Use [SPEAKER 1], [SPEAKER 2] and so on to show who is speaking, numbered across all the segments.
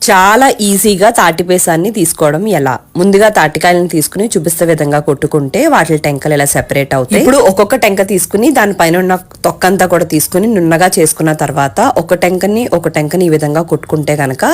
[SPEAKER 1] చాలా ఈజీగా తాటిపేసాన్ని తీసుకోవడం ఎలా? ముందుగా తాటికాయలను తీసుకుని చూపిస్తే విధంగా కొట్టుకుంటే వాటి టెంకలు ఇలా సెపరేట్ అవుతాయి. ఇప్పుడు ఒక్కొక్క టెంక తీసుకుని దానిపైన ఉన్న తొక్కంతా కూడా తీసుకుని నున్నగా చేసుకున్న తర్వాత ఒక టెంకని ఈ విధంగా కొట్టుకుంటే గనక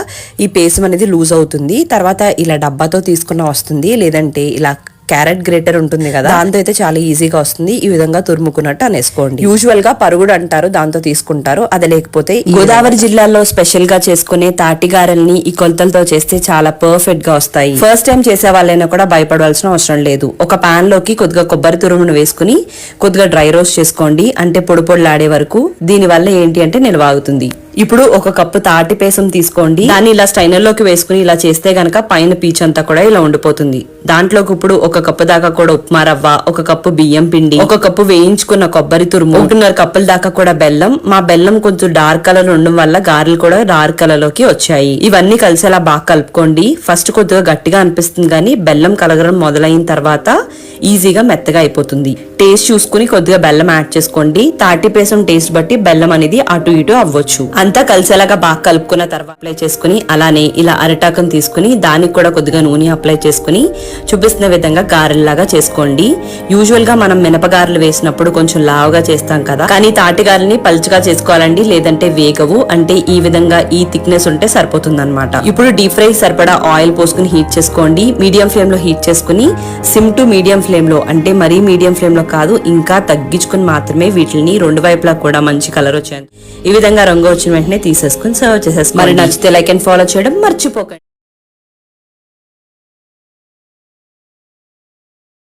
[SPEAKER 1] ఈ పేసం అనేది లూజ్ అవుతుంది. తర్వాత ఇలా డబ్బాతో తీసుకున్న వస్తుంది, లేదంటే ఇలా క్యారెట్ గ్రేటర్ ఉంటుంది కదా, దాంతో అయితే చాలా ఈజీగా వస్తుంది. ఈ విధంగా తురుముకున్నట్టు అనేసుకోండి. యూజువల్ గా పరుగుడు అంటారు, దాంతో తీసుకుంటారు. అది లేకపోతే గోదావరి జిల్లాలో స్పెషల్ గా చేసుకునే తాటిగారెల్ని ఈ కొలతలతో చేస్తే చాలా పర్ఫెక్ట్ గా వస్తాయి. ఫస్ట్ టైం చేసే వాళ్ళైనా కూడా భయపడవలసిన అవసరం లేదు. ఒక పాన్ లోకి కొద్దిగా కొబ్బరి తురుమును వేసుకుని కొద్దిగా డ్రై రోస్ట్ చేసుకోండి, అంటే పొడి పొడిలాడే వరకు. దీని వల్ల ఏంటి అంటే నిల్వ ఆగుతుంది. ఇప్పుడు ఒక కప్పు తాటి పేసం తీసుకోండి, దాన్ని ఇలా స్టైనర్ లోకి వేసుకుని ఇలా చేస్తే గనక పైన పీచ్ అంతా కూడా ఇలా ఉండిపోతుంది. దాంట్లోకి ఇప్పుడు ఒక కప్పు దాకా కూడా ఉప్మా రవ్వ, ఒక కప్పు బియ్యం పిండి, ఒక కప్పు వేయించుకున్న కొబ్బరి తురుము, 1.5 కప్పుల దాకా కూడా బెల్లం. మా బెల్లం కొంచెం డార్క్ కలర్ ఉండడం వల్ల గారెలు కూడా డార్క్ కలర్ లోకి వచ్చాయి. ఇవన్నీ కలిసి అలా బాగా కలుపుకోండి. ఫస్ట్ కొద్దిగా గట్టిగా అనిపిస్తుంది, కానీ బెల్లం కలగడం మొదలైన తర్వాత ఈజీగా మెత్తగా అయిపోతుంది. టేస్ట్ చూసుకుని కొద్దిగా బెల్లం యాడ్ చేసుకోండి. తాటి పేసం టేస్ట్ బట్టి బెల్లం అనేది అటు ఇటు అవ్వచ్చు. అంతా కలిసేలాగా బాగా కలుపుకున్న తర్వాత అప్లై చేసుకుని అలానే ఇలా అరిటాకం తీసుకుని దానికి కూడా కొద్దిగా నూనె అప్లై చేసుకుని చూపిస్తున్న విధంగా గారెల్లాగా చేసుకోండి. యూజువల్ గా మనం మినపగారెలు వేసినప్పుడు కొంచెం లావుగా చేస్తాం కదా, కానీ తాటి గారెల్ని పలుచగా చేసుకోవాలండి, లేదంటే వేగవు. అంటే ఈ విధంగా ఈ థిక్నెస్ ఉంటే సరిపోతుంది అనమాట. ఇప్పుడు డీప్ ఫ్రై సరిపడా ఆయిల్ పోసుకుని హీట్ చేసుకోండి. మీడియం ఫ్లేమ్ లో హీట్ చేసుకుని సిమ్ టు మీడియం ఫ్లేమ్ లో, అంటే మరీ మీడియం ఫ్లేమ్ లో కాదు, ఇంకా తగ్గించుకుని మాత్రమే వీటిని రెండు వైపులా కూడా మంచి కలర్ వచ్చాయి. ఈ విధంగా రంగు వచ్చిన వెంటనే తీసేసుకుని సర్వ్ చేసేసుకోండి. మరి నచ్చితే లైక్ అండ్ ఫాలో చేయడం మర్చిపోకండి.